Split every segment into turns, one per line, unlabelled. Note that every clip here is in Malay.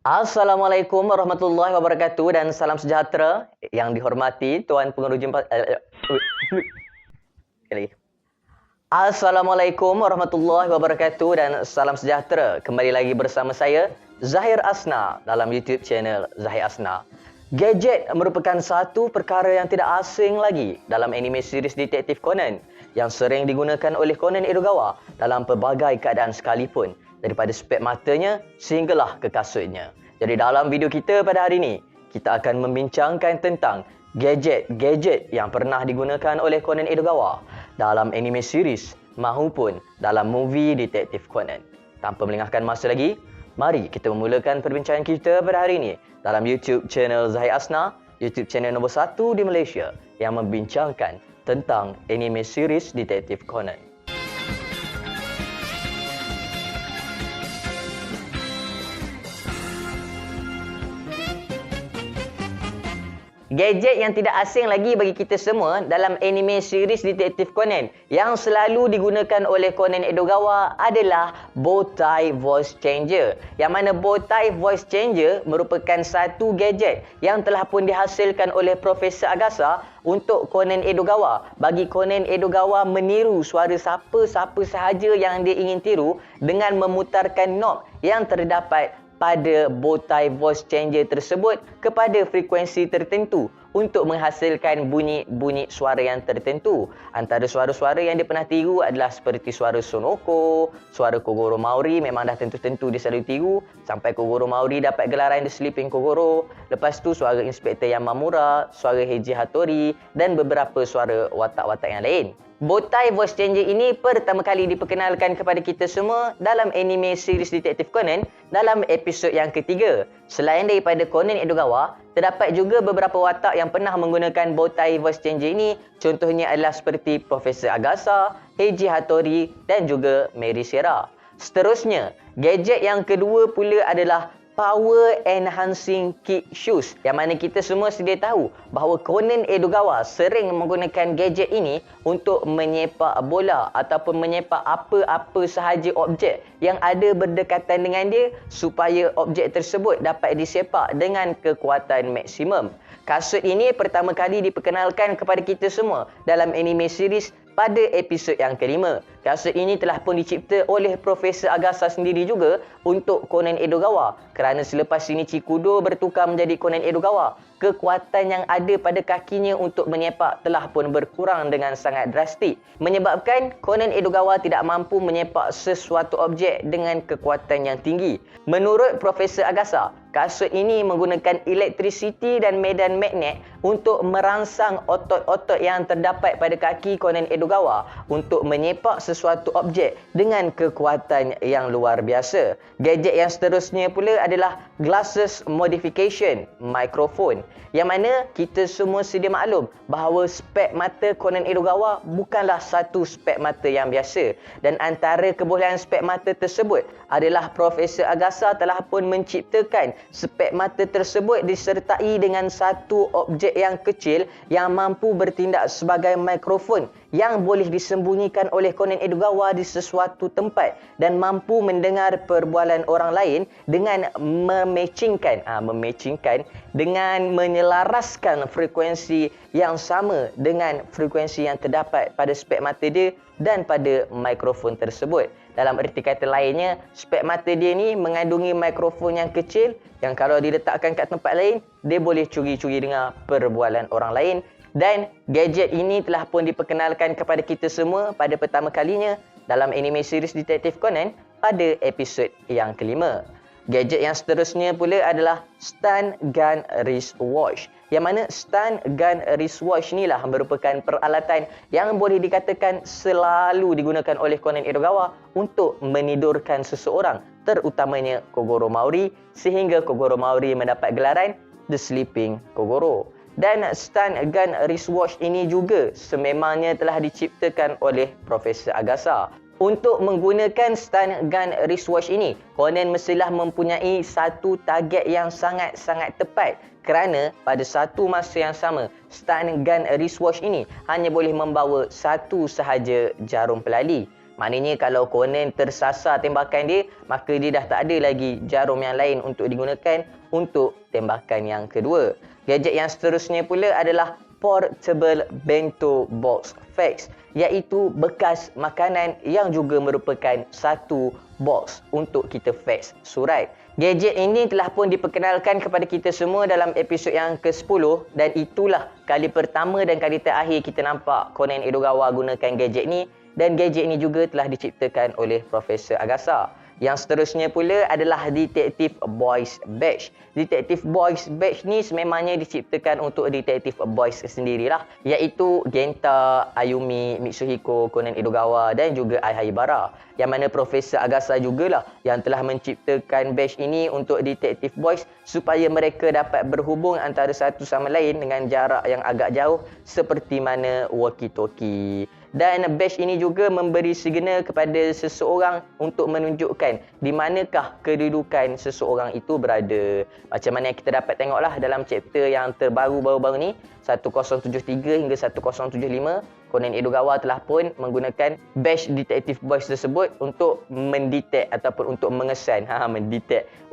Assalamualaikum warahmatullahi wabarakatuh dan salam sejahtera yang dihormati Tuan Pengerusi Sekali. Assalamualaikum warahmatullahi wabarakatuh dan salam sejahtera. Kembali lagi bersama saya Zahir Asna dalam YouTube channel Zahir Asna. Gadget merupakan satu perkara yang tidak asing lagi dalam anime series Detektif Conan yang sering digunakan oleh Conan Edogawa dalam pelbagai keadaan sekalipun, daripada spek matanya sehinggalah ke kasutnya. Jadi dalam video kita pada hari ini, kita akan membincangkan tentang gadget-gadget yang pernah digunakan oleh Conan Edogawa dalam anime series maupun dalam movie Detektif Conan. Tanpa melengahkan masa lagi, mari kita memulakan perbincangan kita pada hari ini dalam YouTube channel Zahir Asna, YouTube channel nombor 1 di Malaysia yang membincangkan tentang anime series Detektif Conan. Gadget yang tidak asing lagi bagi kita semua dalam anime series Detektif Conan yang selalu digunakan oleh Conan Edogawa adalah bowtie voice changer. Yang mana bowtie voice changer merupakan satu gadget yang telah pun dihasilkan oleh Profesor Agasa untuk Conan Edogawa. Bagi Conan Edogawa meniru suara siapa-siapa sahaja yang dia ingin tiru dengan memutarkan knob yang terdapat pada bowtie voice changer tersebut kepada frekuensi tertentu untuk menghasilkan bunyi-bunyi suara yang tertentu. Antara suara-suara yang dia pernah tiru adalah seperti suara Sonoko, suara Kogoro Maori, memang dah tentu-tentu dia selalu tiru sampai Kogoro Maori dapat gelaran The Sleeping Kogoro. Lepas tu suara Inspektor Yamamura, suara Heiji Hattori dan beberapa suara watak-watak yang lain. Bowtie voice changer ini pertama kali diperkenalkan kepada kita semua dalam anime series Detektif Conan dalam episod yang ketiga. Selain daripada Conan Edogawa, terdapat juga beberapa watak yang pernah menggunakan bowtie voice changer ini. Contohnya adalah seperti Profesor Agasa, Heiji Hattori dan juga Mary Sierra. Seterusnya, gadget yang kedua pula adalah Power Enhancing Kick Shoes, yang mana kita semua sedia tahu bahawa Conan Edogawa sering menggunakan gadget ini untuk menyepak bola ataupun menyepak apa-apa sahaja objek yang ada berdekatan dengan dia supaya objek tersebut dapat disepak dengan kekuatan maksimum. Kasut ini pertama kali diperkenalkan kepada kita semua dalam anime series pada episod yang kelima. Kasut ini telah pun dicipta oleh Profesor Agasa sendiri juga untuk Conan Edogawa, kerana selepas ini Chikudo bertukar menjadi Conan Edogawa, kekuatan yang ada pada kakinya untuk menyepak telah pun berkurang dengan sangat drastik, menyebabkan Conan Edogawa tidak mampu menyepak sesuatu objek dengan kekuatan yang tinggi. Menurut Profesor Agasa, kasut ini menggunakan elektrisiti dan medan magnet untuk merangsang otot-otot yang terdapat pada kaki Conan Edogawa untuk menyepak sesuatu objek dengan kekuatan yang luar biasa. Gadget yang seterusnya pula adalah Glasses Modification Microphone, yang mana kita semua sedia maklum bahawa spek mata Conan Edogawa bukanlah satu spek mata yang biasa, dan antara kebolehan spek mata tersebut adalah Profesor Agasa telah pun menciptakan spek mata tersebut disertai dengan satu objek yang kecil yang mampu bertindak sebagai mikrofon yang boleh disembunyikan oleh Conan Edogawa di sesuatu tempat dan mampu mendengar perbualan orang lain dengan mematchingkan dengan menyelaraskan frekuensi yang sama dengan frekuensi yang terdapat pada spek mata dia dan pada mikrofon tersebut. Dalam erti kata lainnya, spek mata dia ni mengandungi mikrofon yang kecil yang kalau diletakkan kat tempat lain, dia boleh curi-curi dengar perbualan orang lain. Dan gadget ini telah pun diperkenalkan kepada kita semua pada pertama kalinya dalam anime series Detektif Conan pada episod yang kelima. Gadget yang seterusnya pula adalah Stun Gun Wristwatch, yang mana Stun Gun Wristwatch inilah merupakan peralatan yang boleh dikatakan selalu digunakan oleh Conan Edogawa untuk menidurkan seseorang, terutamanya Kogoro Maori, sehingga Kogoro Maori mendapat gelaran The Sleeping Kogoro. Dan Stun Gun Wristwatch ini juga sememangnya telah diciptakan oleh Profesor Agasa. Untuk menggunakan Stun Gun Wristwatch ini, Conan mestilah mempunyai satu target yang sangat-sangat tepat, kerana pada satu masa yang sama, Stun Gun Wristwatch ini hanya boleh membawa satu sahaja jarum pelali. Maknanya kalau Conan tersasar tembakan dia, maka dia dah tak ada lagi jarum yang lain untuk digunakan untuk tembakan yang kedua. Gadget yang seterusnya pula adalah Portable Bento Box Fax, iaitu bekas makanan yang juga merupakan satu box untuk kita fax surat. Gadget ini telah pun diperkenalkan kepada kita semua dalam episod yang ke-10 dan itulah kali pertama dan kali terakhir kita nampak Conan Edogawa gunakan gadget ni, dan gadget ini juga telah diciptakan oleh Profesor Agasa. Yang seterusnya pula adalah Detective Boys Batch. Detective Boys Batch ni sememangnya diciptakan untuk Detective Boys sendirilah, iaitu Genta, Ayumi, Mitsuhiko, Conan Edogawa dan juga Ai Haibara. Yang mana Profesor Agasa jugalah yang telah menciptakan batch ini untuk Detective Boys supaya mereka dapat berhubung antara satu sama lain dengan jarak yang agak jauh seperti mana walkie-talkie. Dan batch ini juga memberi signal kepada seseorang untuk menunjukkan di manakah kedudukan seseorang itu berada. Macam mana yang kita dapat tengoklah dalam chapter yang terbaru baru-baru ni, 1073 hingga 1075, Conan Edogawa telah pun menggunakan batch Detective Boys tersebut untuk mendetek ataupun untuk mengesan,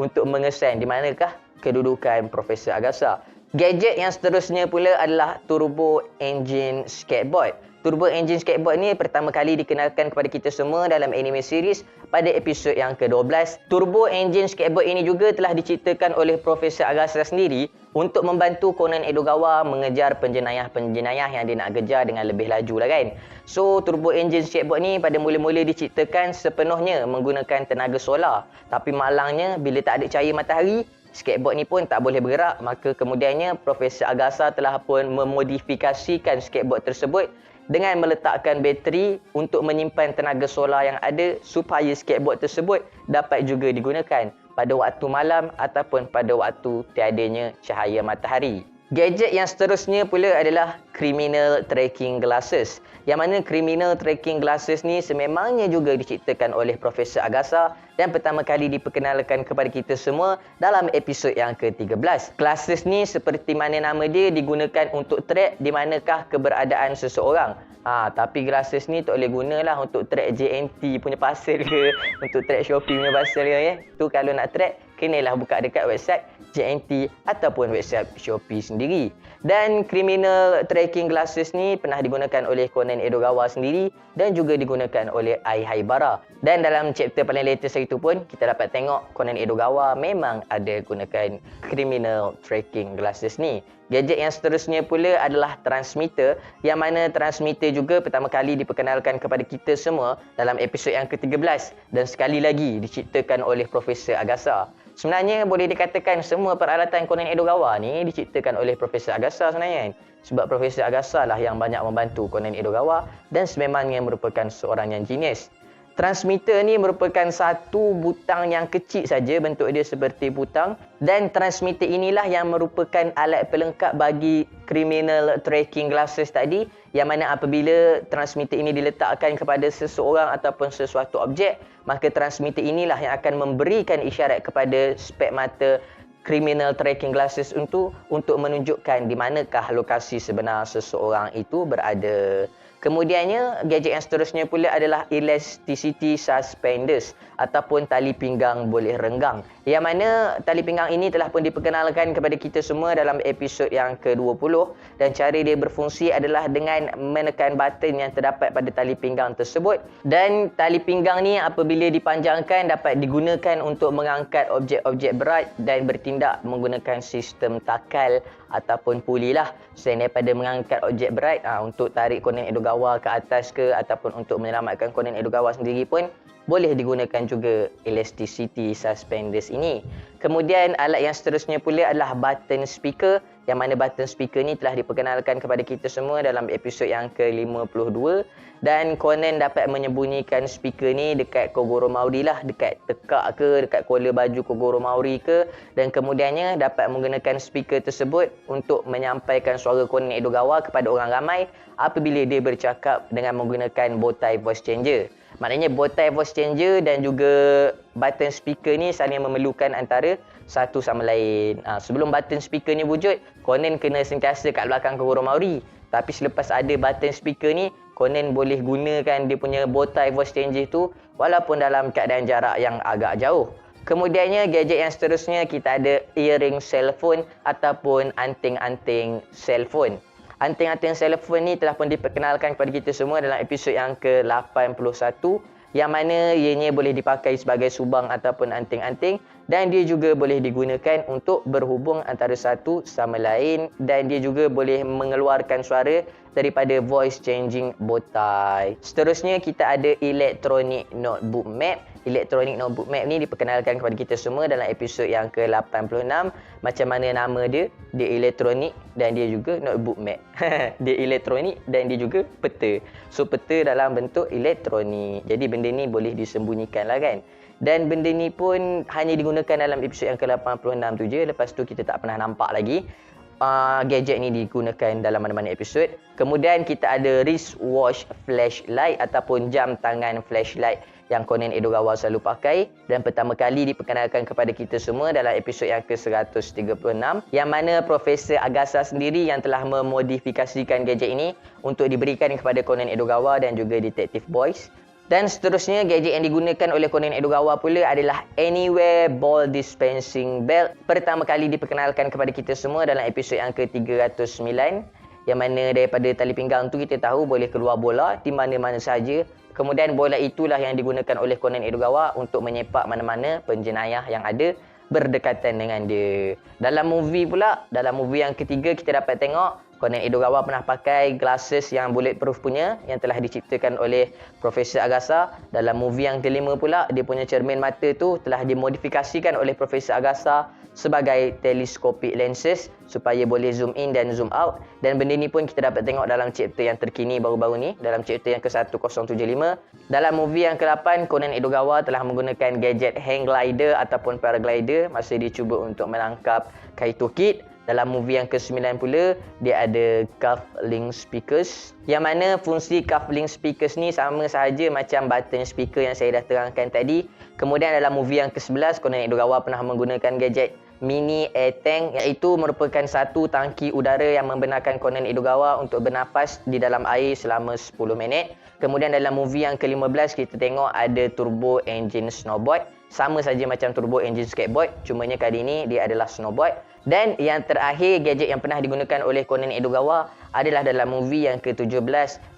untuk mengesan di manakah kedudukan Profesor Agasa. Gadget yang seterusnya pula adalah Turbo Engine Skateboard. Turbo Engine Skateboard ni pertama kali dikenalkan kepada kita semua dalam anime series pada episod yang ke-12. Turbo Engine Skateboard ini juga telah diciptakan oleh Profesor Agasa sendiri untuk membantu Conan Edogawa mengejar penjenayah-penjenayah yang dia nak kejar dengan lebih laju lah kan. So, Turbo Engine Skateboard ni pada mula-mula diciptakan sepenuhnya menggunakan tenaga solar. Tapi malangnya bila tak ada cahaya matahari, skateboard ni pun tak boleh bergerak. Maka kemudiannya Profesor Agasa telah pun memodifikasikan skateboard tersebut dengan meletakkan bateri untuk menyimpan tenaga solar yang ada supaya skateboard tersebut dapat juga digunakan pada waktu malam ataupun pada waktu tiadanya cahaya matahari. Gadget yang seterusnya pula adalah Criminal Tracking Glasses. Yang mana Criminal Tracking Glasses ni sememangnya juga diciptakan oleh Profesor Agasa dan pertama kali diperkenalkan kepada kita semua dalam episod yang ke-13. Glasses ni seperti mana nama dia digunakan untuk track di manakah keberadaan seseorang. Tapi glasses ni tak boleh gunalah untuk track JNT punya parcel ke, untuk track Shopee punya parcel ke ya. Tu kalau nak track, kenalah buka dekat website JNT ataupun website Shopee sendiri. Dan Criminal Tracking Glasses ni pernah digunakan oleh Conan Edogawa sendiri dan juga digunakan oleh Ai Haibara. Dan dalam chapter paling latest itu pun kita dapat tengok Conan Edogawa memang ada gunakan Criminal Tracking Glasses ni. Gadget yang seterusnya pula adalah transmitter, yang mana transmitter juga pertama kali diperkenalkan kepada kita semua dalam episod yang ke-13 dan sekali lagi diciptakan oleh Profesor Agasa. Sebenarnya boleh dikatakan semua peralatan Conan Edogawa ni diciptakan oleh Profesor Agasa sebenarnya. Sebab Profesor Agasa lah yang banyak membantu Conan Edogawa dan sememangnya merupakan seorang yang genius. Transmitter ni merupakan satu butang yang kecil saja, bentuk dia seperti butang, dan transmitter inilah yang merupakan alat pelengkap bagi Criminal Tracking Glasses tadi, yang mana apabila transmitter ini diletakkan kepada seseorang ataupun sesuatu objek, maka transmitter inilah yang akan memberikan isyarat kepada spek mata Criminal Tracking Glasses untuk menunjukkan di manakah lokasi sebenar seseorang itu berada. Kemudiannya, gadget yang seterusnya pula adalah Elasticity Suspenders ataupun tali pinggang boleh renggang. Yang mana tali pinggang ini telah pun diperkenalkan kepada kita semua dalam episod yang ke-20 dan cara dia berfungsi adalah dengan menekan button yang terdapat pada tali pinggang tersebut. Dan tali pinggang ni apabila dipanjangkan dapat digunakan untuk mengangkat objek-objek berat dan bertindak menggunakan sistem takal ataupun puli lah. Selain daripada mengangkat objek berat untuk tarik Conan Edogawa ke atas ke ataupun untuk menyelamatkan Conan Edogawa sendiri pun boleh digunakan juga Elasticity Suspenders ini. Kemudian alat yang seterusnya pula adalah button speaker, yang mana button speaker ni telah diperkenalkan kepada kita semua dalam episod yang ke-52 dan Conan dapat menyembunyikan speaker ni dekat Kogoro Maori lah, dekat tekak ke, dekat collar baju Kogoro Maori ke, dan kemudiannya dapat menggunakan speaker tersebut untuk menyampaikan suara Conan Edogawa kepada orang ramai apabila dia bercakap dengan menggunakan bowtie voice changer. Maknanya bowtie voice changer dan juga button speaker ni saling memerlukan antara satu sama lain. Sebelum button speaker ni wujud, Conan kena sentiasa kat belakang Kogoro Maori. Tapi selepas ada button speaker ni, Conan boleh gunakan dia punya bow tie voice changer tu walaupun dalam keadaan jarak yang agak jauh. Kemudiannya gadget yang seterusnya kita ada earring cellphone ataupun anting-anting cellphone. Anting-anting cellphone ni telah pun diperkenalkan kepada kita semua dalam episod yang ke-81 yang mana ianya boleh dipakai sebagai subang ataupun anting-anting dan dia juga boleh digunakan untuk berhubung antara satu sama lain dan dia juga boleh mengeluarkan suara daripada voice changing bow tie. Seterusnya kita ada electronic notebook map. Electronic notebook map ni diperkenalkan kepada kita semua dalam episod yang ke-86. Macam mana nama dia elektronik dan dia juga notebook map. Dia elektronik dan dia juga peta. So peta dalam bentuk elektronik. Jadi benda ni boleh disembunyikan lah kan. Dan benda ni pun hanya digunakan dalam episod yang ke-86 tu je. Lepas tu kita tak pernah nampak lagi gadget ni digunakan dalam mana-mana episod. Kemudian kita ada wristwatch flashlight ataupun jam tangan flashlight yang Conan Edogawa selalu pakai dan pertama kali diperkenalkan kepada kita semua dalam episod yang ke-136 yang mana Profesor Agasa sendiri yang telah memodifikasikan gadget ini untuk diberikan kepada Conan Edogawa dan juga Detective Boys. Dan seterusnya gadget yang digunakan oleh Conan Edogawa pula adalah Anywhere Ball Dispensing Belt. Pertama kali diperkenalkan kepada kita semua dalam episod yang ke-309 yang mana daripada tali pinggang tu kita tahu boleh keluar bola di mana-mana sahaja. Kemudian bola itulah yang digunakan oleh Conan Edogawa untuk menyepak mana-mana penjenayah yang ada berdekatan dengan dia. Dalam movie yang ketiga kita dapat tengok Conan Edogawa pernah pakai glasses yang bulletproof punya yang telah diciptakan oleh Profesor Agasa. Dalam movie yang kelima pula dia punya cermin mata tu telah dimodifikasikan oleh Profesor Agasa sebagai telescopic lenses supaya boleh zoom in dan zoom out. Dan benda ni pun kita dapat tengok dalam chapter yang terkini baru-baru ni, dalam chapter yang ke-1075. Dalam movie yang ke-8, Conan Edogawa telah menggunakan gadget hang glider ataupun paraglider masa dia cuba untuk menangkap Kaito Kid. Dalam movie yang ke-9 pula, dia ada cuff link speakers. Yang mana fungsi cuff link speakers ni sama sahaja macam button speaker yang saya dah terangkan tadi. Kemudian dalam movie yang ke-11, Conan Edogawa pernah menggunakan gadget mini air tank iaitu merupakan satu tangki udara yang membenarkan Conan Edogawa untuk bernafas di dalam air selama 10 minit. Kemudian dalam movie yang ke-15 kita tengok ada turbo engine snowboard. Sama saja macam turbo engine skateboard, cumanya kali ini dia adalah snowboard. Dan yang terakhir gadget yang pernah digunakan oleh Conan Edogawa adalah dalam movie yang ke-17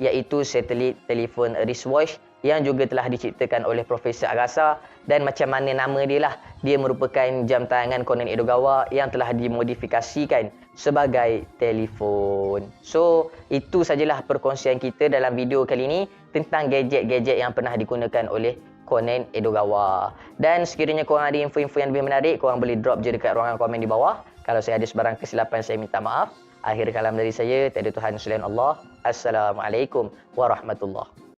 iaitu satellite telephone wristwatch yang juga telah diciptakan oleh Profesor Agasa dan macam mana nama dia lah, dia merupakan jam tangan Conan Edogawa yang telah dimodifikasikan sebagai telefon. So, itu sajalah perkongsian kita dalam video kali ini tentang gadget-gadget yang pernah digunakan oleh Conan Edogawa. Dan sekiranya korang ada info-info yang lebih menarik, korang boleh drop je dekat ruangan komen di bawah. Kalau saya ada sebarang kesilapan, saya minta maaf. Akhir kalam dari saya, tiada Tuhan selain Allah. Assalamualaikum warahmatullahi